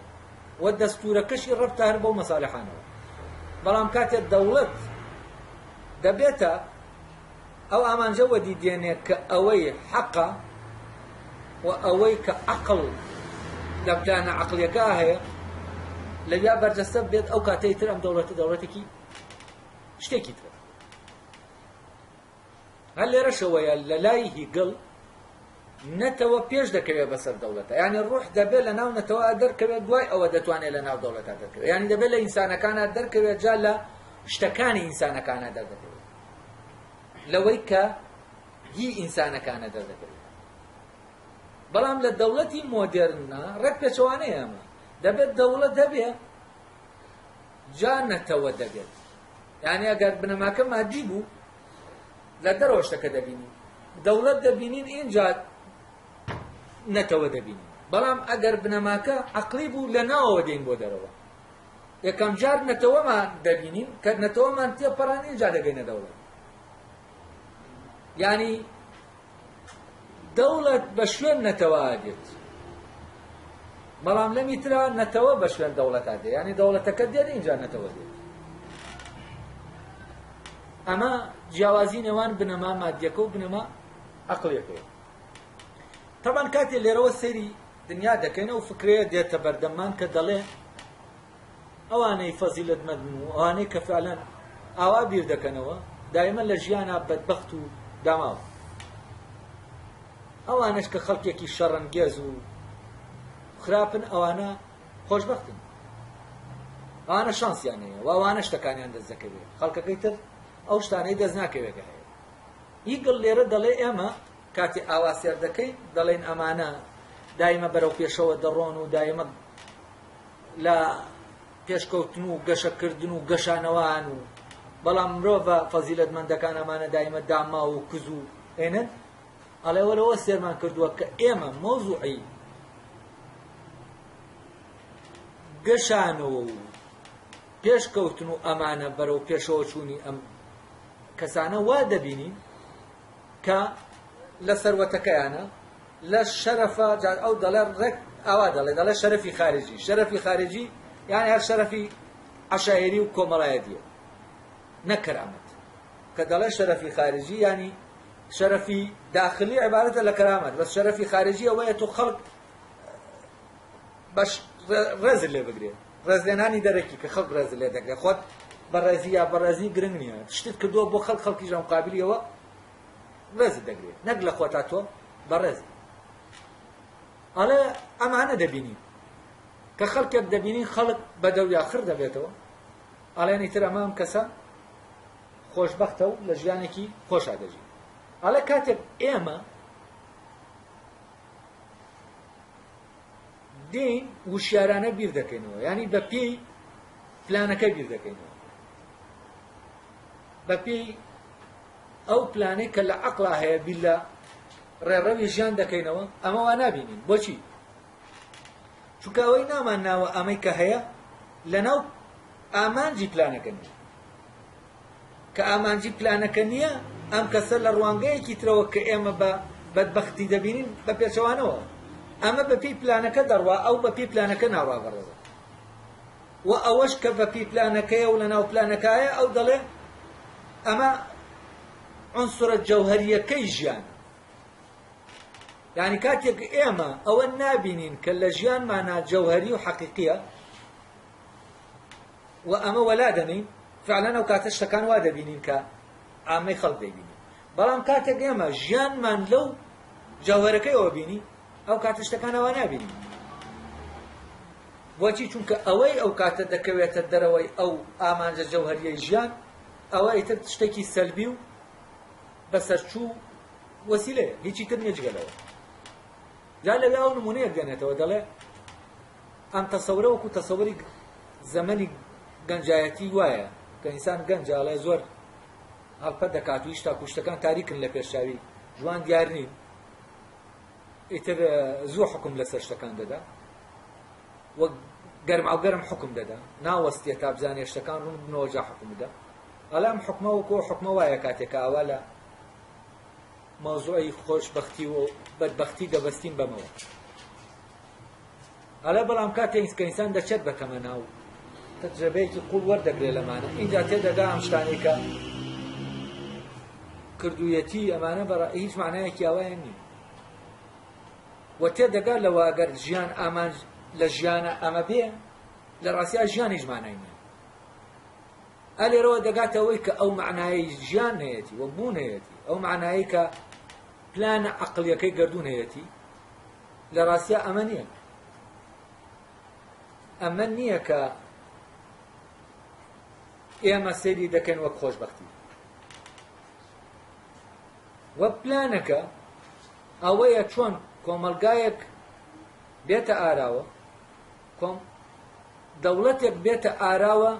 و دەستورەکەشی ڕەبتە هەر بەو مەساڵحانەوە بەڵام کاتێک دەوڵەت دەبێتە ئەو ئامانجە وەدی دێنێت کە ئەوەی حەقە و ئەوەی کە عەقڵ لە پلانە عەقڵیەکە هەیە لەویا بەرجەستە بێت ئەو کاتەی تر ئەم دەوڵەتە دەوڵەتێکی شتێکی تر هەر لێرەشەوەیە لە لای هیگڵ نەتەوە پێش دەکەوێت بەسەر دەوڵەتە یعنی ڕوح دەبێت لە ناو نەتەوە دەرکەوێت دوای ئەوە دەتوانێت لە ناو دەوڵەتە دەرکەوێت یعنی دەبێت لە ئینسانەکانە دەرکەوێت جا لە شتەکانی ئینسانەکانە دەردەکەوێت لەوەی کە هی ئینسانەکانە دەردەکەوێت بەڵام لە دەوڵەتی مۆدێرنە ڕێک پێچەوانەیە ئەمە دەبێت دەوڵەت دەبێت جا نەتەوە دەبێت یعنی ئەگەر بنەماکە مادی بوو لە دەرەوە شتەکە دەبینی دەوڵەت دەبینین اینجا نەتەوە دەبینین بەڵام ئەگەر بنەماکە عەقڵی بوو لە ناوەوە دێین بۆ دەرەوە یەکەم جار نەتەوەمان دەبینین کە نەتەوەمان تێپەڕان اینجا دەگەینە دەوڵەت یعنی دەوڵەت بە شوێن نەتەوە ئادێت بەڵام لەمی ترا نەتەوە بە شوێن دەوڵەت ئادێت یعنی دەوڵەتەکە دێت اینجا نەتەوە دێت ئەمە جیاوازی نێوان بنەما مادیەکە و بنەما عەقڵیەکەیە طبعا کاتێ لێرەوە سەیری دنیا دەکەین ئەو فکرەیە دێتە بەردەمان کە دەڵێ ئەوانەی فەزیلەتمەند و ئەوانەی کە فعلەن ئاوا بیر دەکەنەوە دایمە لە ژیانە بەدبەخت و داماوە ئەوانش کە خەڵکێکی شەڕەنگێز و خراپن ئەوانە خۆشبەختن ئەوانە شانسیان هەیە و ئەوانە شتەکانیان دەست دەکەوێت خەڵکەکەی تر ئەو شتانەی دەست ناکەوێت هەیە ئیگڵ لێرە دەڵێ ئێمە کاتی ئاوا سێر دەکەین دەڵێن ئەمانە دایمە بەرەو پێشەوە دەڕۆن و دایمە لە پێشکەوتن و گەشەکردن و گەشانەوان و بەڵام مرۆڤە فەزیلەتمەندەکان ئەمانە دایمە داما و کز و ئێنن ئەڵێ وەرەوە سێرمان کردووە کە ئێمە مۆزوعی گەشانەوە و پێشکەوتن و ئەمانە بەرەو پێشەوە چوونی ئەم کەسانە وا دەبینین کە لە سەروەتەکەیانە لە شەرەفە ئەو دەڵێ ڕێک ئاوا دەڵێ شەرەفی خارجی شەرەفی خارجی یعنی هەر شەرەفی عەشایری و کۆمەڵایەتیە نەکەرامەت کە دەڵێ شەرەفی خارجی ینی شەرەفی داخلی عیبارەتە لە کەرامەت بەس شەرەفی خارجی ئەوەیە تۆ خەڵک بەش ڕێزت لێ بگرێت ڕێزلێنانی دەرەکی کە خەڵک ڕێزت لێ دەگرێت خۆت بەڕێزی یا بەڕێزی گرنگ نییە شتت کردووە بۆ خەڵکیش مقابلیەوە ڕێزت دەگرێت نەک لە خۆتا تۆ بەڕێز ئەڵێ ئەمانە دەبینی کە خەڵکێک دەبینی خەڵک بە دەوریا دەبێتەوە ئەڵێنی تر ئەمام کەسە خۆشبەختە و لە ژیانێکی خۆشا دەژی ئەڵێ کاتێک ئێمە دین وشیارانە بیر دەکەینەوە ینی بە پێی پلانەکە بیر دەکەینەوە بە پێی ئەو پلانەی کە لە عەقڵا هەیە بیر لە ڕێڕەوی ژیان دەکەینەوە ئەمە وا نابینین بۆچی چونکە ئەوەی نامان ناوە ئەمەی کە هەیە لەناو ئامانجی پلانەکە نییە کە ئامانجی پلانەکە نییە ئەم کەسە لە ڕوانگەیەکی ترەوە کە ئێمە بە بەدبەختی دەبینین بە پێچەوانەوە ئەمە بە پێی پلانەکە دەڕوا ئەو بە پێی پلانەکە ناڕوا بەڕێوە و ئەوەش کە بە پێی پلانەکەیە و لەناو پلانەکایە ئەو دەڵێ ئەمە عنسرە جەوهەریەکەی ژیانە یعنی کاتێک ئێمە ئەوە نابینین کە لە ژیانمانە جەوهەری و حەقیقیە و ئەمە وەلا دەنین فعلەن ئەو کاتە شتەکان وا دەبینین کە عامەی خەڵک دەبینین بەڵام کاتێک ئێمە ژیانمان لەو جەوهەرەکەیەوە بینی ئەو کاتە شتەکانەوە نابینین بۆچی چونکە ئەوەی ئەو کاتە دەکەوێتە دەرەوەی ئەو ئامانجە جەوهەریەی ژیان ئەوە ئیتر شتێکی سەلبی و بەسەرچوو وەسیلەیە هیچی تر نییە جگەلەوە جا لەوێ ئەو نمونەیەک دێنێتەوە دەڵێ ئەم تەسەورە وەکو تەسەوری زەمەنی گەنجایەتی وایە کە ئینسان گەنجاڵێ زۆر هەڵپەت دەکات و هیچ کوشتەکان تاریکن لە پێشاوی جوان دیار نین ئیتر زوو حکم لەسەر شتەکان دەدا وەک گەرم حکم دەدا ناوەستێ تا بزانێ شتەکان ڕوون بنەوە جا حکم بدە ئەڵا ئەم حکمە وەکو حکمە وایە کاتێکە ئاوا لە مەوزوعی خۆشبەختی و بەدبەختی دەبەستین بەمەوە ئەڵێ بەڵام کاتێک کە ئینسان دەچێت بە تەمەنا و تەجربەیەکی قوڵ وەردەگرێت لەمانە ئینجا تێدەدا ئەم شتانەی کە کردوویەتی ئەمانە بەڕای هیچ معنایەکی ئاوایان نییە و تێدەگا لەوە ئەگەر ژیان ئامانج لە ژیانە ئەمە بێ لە ڕاستیا ژیان هیچ معنای نییە ئەلێرەوە دەگاتەوەی کە ئەو معنای ژیان هەیەتی و بوون هەیەتی ئەو معنایی کە پلانە عەقڵیەکەی گردوون هەیەتی لە ڕاستیا ئەمە نییە ئەمە نییە کە ئێمە سەیری دەکەن وەک خۆشبەختی وە پلانەکە ئەوەیە چۆن کۆمەلگایەک بێتە ئاراوە دەوڵەتێک بێتە ئاراوە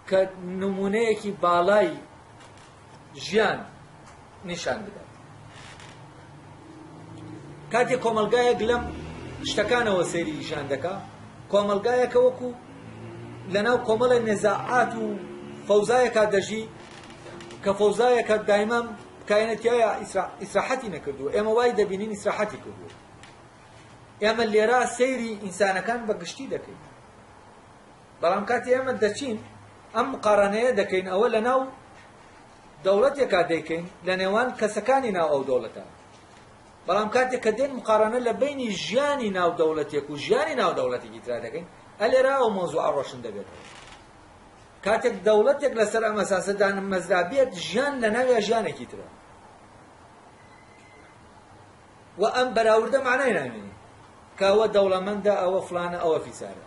کە نمونەیەکی باڵای ژیان نیشان بدات کاتێک کۆمەلگایەک لەم شتەکانەوە سەیری نیشان دەکا کۆمەلگایەکە وەکو لەناو کۆمەڵە نێزاعات و فەوزایەکە دەژی کە فەوزایەکە دایما کایەنەتیایە ئیسراحەتی نەکردووە ئێمە وای دەبینین ئیسراحەتی کردووە ئێمە لێرە سەیری ئینسانەکان بە گشتی دەکەین بەڵام کاتی ئێمە دەچین ئەم مقارنەیە دەکەین ئەوە لەناو دەوڵەتێکا دەیکەین لە نێوان کەسەکانی ناو ئەو دەوڵەتە بەڵام کاتێک کە دێن مقارنە لە بینی ژیانی ناو دەوڵەتێک و ژیانی ناو دەوڵەتێکی ترا دەکەین ئەلێرا ئەو مۆزوع ڕۆشن دەبێتەوە کاتێک دەوڵەتێک لەسەر ئەم ئەساسەدا مەزرا بێت ژیان لە ناوی ژیانێکی ترە و ئەم بەراوردە معنای نامێنی کە ئەوە دەوڵەمەندە ئەوە فلانە ئەوە فیسارە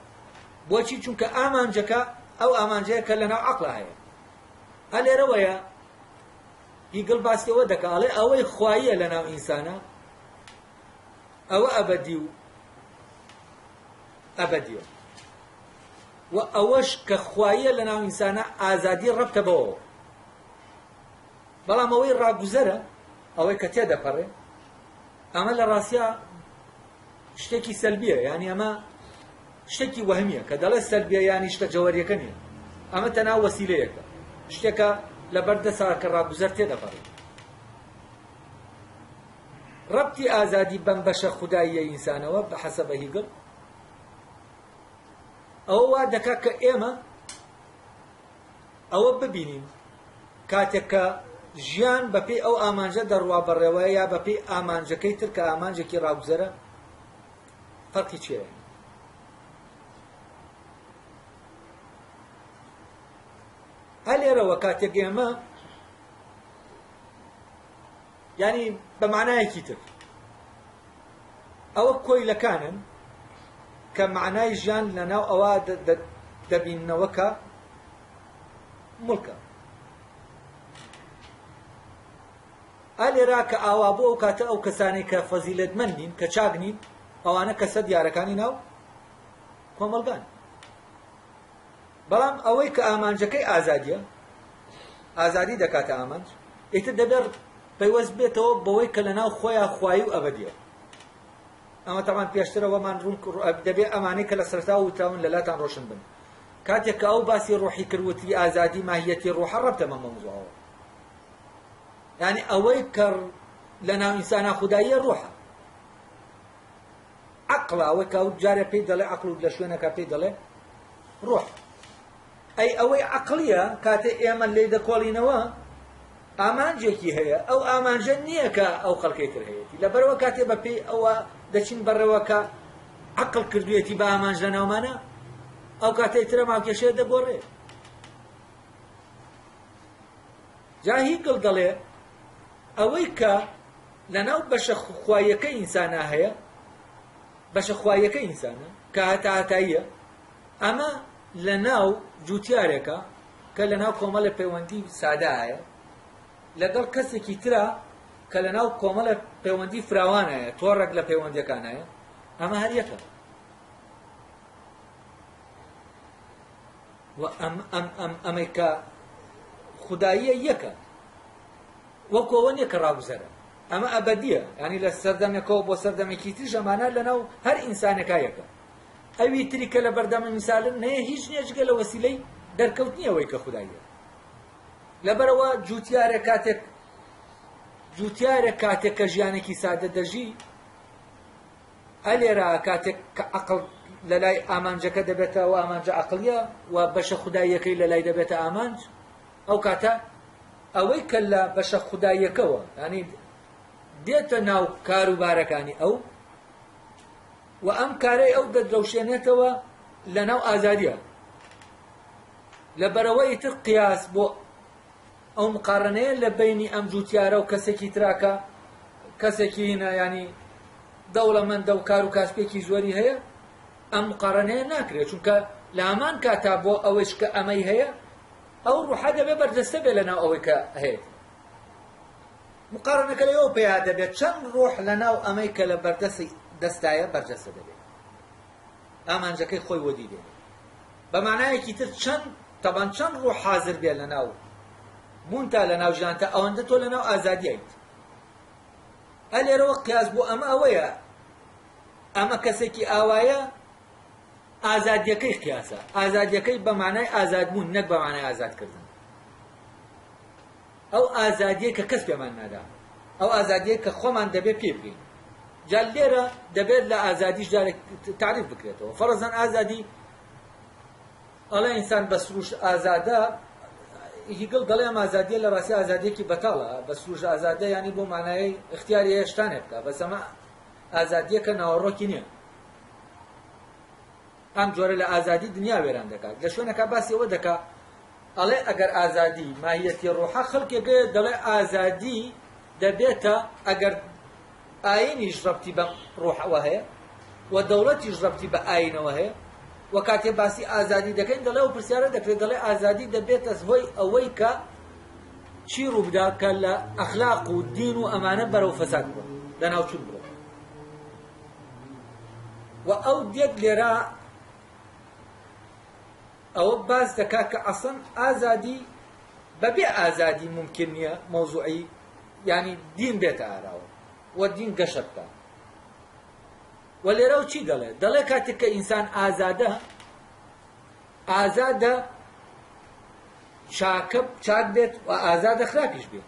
بۆچی چونکە ئامانجەکە ئەو ئامانجەیە کە لەناو عەقڵە هەیە ئەلێرەوەیە هیگڵ باسیەوە دەکا ئەڵێ ئەوەی خواییە لەناو ئینسانە ئەوە ئەبەدی و ئەبەدیە و ئەوەش کە خواییە لەناو ئینسانە ئازادی ڕەبتە بەوە بەڵام ئەوەی ڕاگوزەرە ئەوەی کە تێدەپەڕێ ئەمە لە ڕاستیا شتێکی سەلبیە یعنی ئەمە شتێکی وەهمیە کە دەڵێ سەلبیە یانی شتە جەوەریەکە نییە ئەمە تەنها وەسیلەیەکە شتێکە لە بەردەسا کە ڕاگوزەر تێدەپەڕێ ڕەبتی ئازادی بەم بەشە خوداییە ئینسانەوە بە حەسەبە هیگڵ ئەوە وا دەکا کە ئێمە ئەوە ببینین کاتێک کە ژیان بەپێی ئەو ئامانجە دەڕوا بەڕێوەیە یا بەپێی ئامانجەکەی تر کە ئامانجێکی ڕاگوزەرە فەرقی چییە هەلێرەوە کاتێک ئێمە ینی بە معنایەکی تر ئەوە کۆیلەکانن کە معنای ژیان لەناو ئەوە دەبینەوە کە مڵکە ئەلێرا کە ئاوا بۆ ئەو کاتە ئەو کەسانی کە فەزیلەتمەندین کە چاکنین ئەوانە کەسە دیارەکانی ناو کۆمەلگان بەڵام ئەوەی کە ئامانجەکەی ئازادیە ئازادی دەکاتە ئامانج ئیتر دەبێت پەیوەست بێتەوە بەوەی کە لەناو خۆیان خوایی و ئەبەدیە ئەمە تەمان پێشترەوەمان ڕوون دەبێت ئەمانەی کە لە سەرتا وتاون لەلاتان ڕۆشن بن کاتێک کە ئەو باسی ڕوحی کردوتی ئازادی ماهیەتی ڕوحە ڕەبتە مەمەوزەوە یعنی ئەوەی کە لەناو ئینسانە خوداییە ڕوحە عەقڵە ئەوەی کە ئەو جارێ پێی دەڵێ عەقڵ و لە شوێنەکە پێی دەڵێ ڕوح ئەی ئەوەی عەقڵیە کاتێ ئێمە لێ دەکۆڵینەوە ئامانجێکی هەیە ئەو ئامانجە نییە کە ئەو خەڵکەی تر هەیەی لەبەرەوە کاتێ بەپێی ئەوە دەچین بەڕێوە کە عەقڵ کردوێتی بە ئامانج لە ناومانە ئەو کاتەی ترە ماوکێشەیە دەگۆڕێ جا هیگڵ دەڵێ ئەوەی کە لەناو بەشە خواییەکەی ئینسانە هەیە بەشە خواییەکەی ئینسانە کە هەتاییە ئەمە لەناو جوتیارێکە کە لەناو کۆمەڵە پەیوەندی سادە هەیە لەگەڵ کەسێکی ترە کە لەناو کۆمەڵە پەیوەندی فراوان هەیە تۆڕێک لە پەیوەندیەکان هەیە ئەمە هەر یەکە ئەمەی کە خوداییە یەکە وەکەوە نیە کە ڕابزەرە ئەمە ئەبەدیە ینی لە سەردەمێکەوە بۆ سەردەمێکی تر ژەمانە لەناو هەر ئینسانێکا یەکە ئەوی تری کە لە بەردەمە میسالن نەیە هیچ نیەجگە لە وەسیلەی دەرکەوتنیەوەی کە خوداییە لەبەرەوە جوتیارێک کاتێک کە ژیانێکی سادە دەژی ئەلێرە کاتێک کە عەقڵ لە لای ئامانجەکە دەبێتەوە ئامانجە عەقڵیە و بەشە خوداییەکەی لە لای دەبێتە ئامانج ئەو کاتە ئەوەی کە لە بەشە خوداییەکەوە ینی دێتە ناو کاروبارەکانی ئەو و ئەم کارەی ئەو دەدرەوشێنێتەوە لە ناو ئازادیە لەبەرەوەی تر قیاس بۆ ئەو مقارنەیە لە بینی ئەم جوتیارە و کەسێکی تراکە کەسێکی هینە ینی دەوڵەمەندە و کار و کاسپێکی زۆری هەیە ئەم مقارنەیە ناکرێت چونکە لە هەمان کاتا بۆ ئەوەش کە ئەمەی هەیە ئەو ڕوحە دەبێ بەردەستە بێ لەناو ئەوەی کە هەیە مقارنەکە لەوە پێیا دەبێت چەند ڕوح لەناو ئەمەی کە لە بەردەستی دەستایە بەردەستە دەبێت ئامانجەکەی خۆی وەدی دێت بە معنایەکی تر چەند ڕوح حاضر بێت لەناو بوونتا لەناو ژیانتە ئەوەندە تۆ لەناو ئازادییت ئەلێرەوە قیاس بۆ ئەمە ئەوەیە ئەمە کەسێکی ئاوایە ئازادیەکەی قیاسە ئازادیەکەی بە معنای ئازادبوون نەک بە معنای ئازادکردن ئەو ئازادیە کە کەس پێمان نادا ئەو ئازادیە کە خۆمان دەبێت پێ بگەین جا لێرە دەبێت لە ئازادیش جارێک تعریف بکرێتەوە فەرەزەن ئازادی ئەڵێ ئینسان بە سروش ئازادە هیگڵ دەڵێ ئەم ئازادیە لە ڕاستی ئازادیەکی بەتاڵە بە سروش ئازادە ینی بۆ مانایەی اختیاری هەیە شتانێک بکە بەس ئەمە ئازادیەکە ناوەڕۆکی نییە ئەم جۆرە لە ئازادی دنیا وێران دەکات لە شوێنەکە باسی ئەوە دەکات ئەڵێ ئەگەر ئازادی ماهیەتی ڕۆحە خەڵکێکە دەڵێ ئازادی دەبێتە ئەگەر ئاینیش ڕەبتی بە ڕۆحەوە هەیە و دەوڵەتیش ڕەبتی بە ئاینەوە هەیە و کاتێ باسی ئازادی دەکەین دەڵێ و پرسیارە دەکرێت دەڵێ ئازادی دەبێتە هۆی ئەوەی کە چی ڕووبدا کە لە ئەخلاق و دین و ئەمانە بەرەو فەساد بوون لەناوچوون بڕۆ و ئەو دێت لێرە ئەوە باس دەکات کە ئەسڵن ئازادی بەبێ ئازادی ممکن نییە مەوزوعی ینی دین بێتە ئاراوە و دین گەشە بکە و لێرە و چی دەڵێ دەڵێ کاتێک کە ئینسان ئازادە چاک بێت و ئازادە خراپیش بێت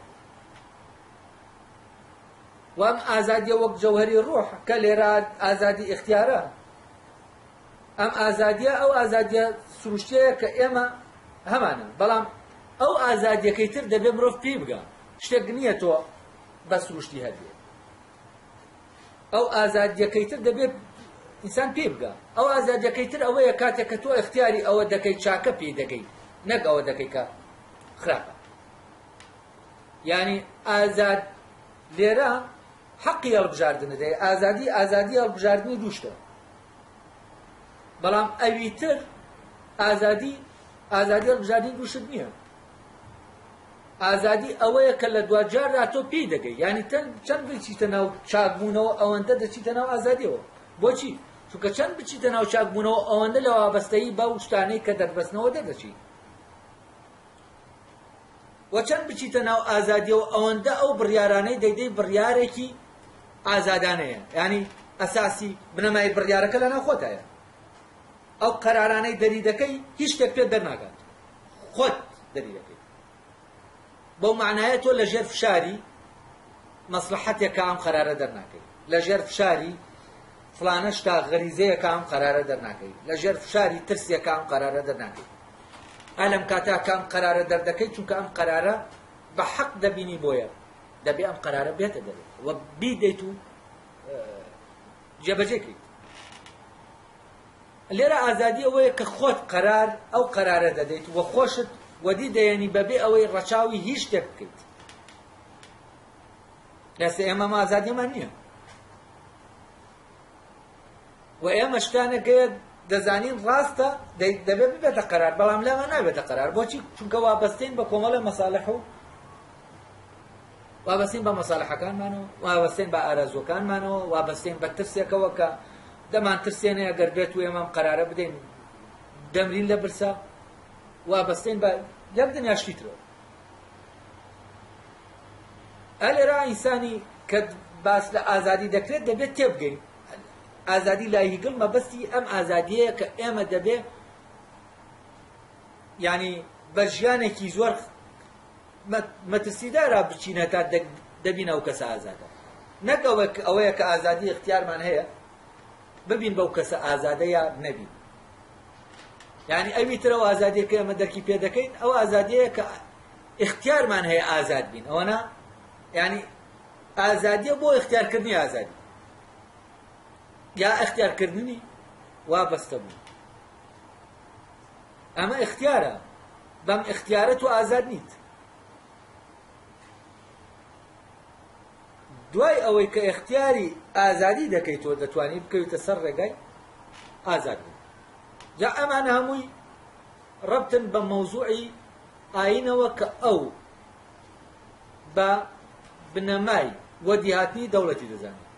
و ئەم ئازادیە وەک جەوهەری ڕۆح کە لێرە ئازادی اختیارە ئەم ئازادیە ئەو ئازادیە سروشتەیە کە ئێمە هەمانە بەڵام ئەو ئازادیەکەی تر دەبێ مرۆڤ پێی بگە شتێک نییە تۆ بە سروشتی هەبێت ئەو ئازادیەکەی تر دەبێت ئینسان پێی بگە ئەو ئازادیەکەی تر ئەوەیە کاتێک کە تۆ اختیاری ئەوە دەکەی چاکە پێی دەکەی نەک ئەوە دەکەی کە خراپە یعنی ئازاد لێرە حەقی هەڵبژاردنە دەیە ئازادی هەڵبژاردنی دووشتە بەڵام ئەوی تر ئازادی هەڵبژاردنی دووشت نییە ئازادی ئەوەیە کە لە دوجاردا تۆ پێی دەگەی ینی چەند بچیتە ناو چاکبوونەوە ئەوەندە دەچیتە ناو ئازادیەوە بۆچی چونکە چەند بچیتە ناو چاکبوونەوە ئەوەندە لە وابەستەیی بەو شتانەی کە دەربەستنەوە دەدەچیت و چەند بچیتە ناو ئازادیەوە ئەوەندە ئەو بڕیارانەی دەیدەی بڕیارێکی ئازادانەیە ینی ئەساسی بنەمای بڕیارەکە لە ناو خۆتایە ئەو قەرارانەی دەری دەکەی هیچ شتێک پێت دەرناگات خۆت دەری دەکەی بەو معنایە تۆ لە ژێر فشاری مەسلحەتێکە ئەم قەرارە دەرناکەی لە ژێر فشاری فلانە شتا غەریزەیەکە ئەم قەرارە دەرناکەی لە ژێر فشاری ترسێکە ئەم قەرارە دەرناکەی ئەلەم کاتا کە ئەم قەرارە دەردەکەی چونکە ئەم قەرارە بە حەق دەبینی بۆیە دەبێ ئەم قەرارە بێتە دەبێت و بیدەیت و جێبەجێکەیت لێرە ئازادی ئەوەیە کە خۆت ئەو قەرارە دەدەیت و خۆشت وەدی دەیەنی بەبێ ئەوەی ڕەچاوی هیچ شتێک بکەیت لەسێ ئێمە ئازادیمان نییە و ئێمە شتانەکەیە دەزانین ڕاستە دەبێت ببێتە قەرار بەڵام لەمە نابێتە قەرار بۆچی چونکە وابەستین بە کۆمەڵە مەساڵح و وابەستین بە مەساڵحەکانمانەوە وابەستین بە ئارەزوەکانمانەوە وابەستین بە ترسێکەوە کە دەمان ترسێنێ ئەگەر بێت و ئێمەم قەرارە بدەین دەمرین لە برسا وابەستەین بە یەک دنیاشتیترەوە. ئەلێرا ئینسانی کە باس لە ئازادی دەکرێت دەبێت تێبگەین. ئازادی لای هیگڵ مەبەستی ئەم ئازادیەیە کە ئێمە دەبێ یعنی بە ژیانێکی زۆر مەترسیدارا بچینە تا دەبینە ئەو کەسە ئازادە، نەک ئەوەیە کە ئازادی اختیارمان هەیە ببین بەو کەسە ئازادەیە نەبین. یعنی ئەویتر ئەو ئازادیە کە ئێمە دەرکی پێ دەکەین ئەو ئازادیەیە کە اختیارمان هەیە ئازاد بین. ئەوەنە یعنی ئازادیە بۆ اختیارکردنی ئازادی یا اختیارکردنی وابەستە بوو. ئەمە اختیارە، بەم اختیارە تۆ ئازاد نیت. دوای ئەوەی کە اختیاری ئازادی دەکەیت تۆ دەتوانی بکەویتە سەر ڕێگای ئازاد بوو. جا ئەمانە هەمووی ڕەبتن بە مەوزوعی ئاینەوە کە ئەو بە بنەمای وەدیهاتنی دەوڵەتی دەزانێت.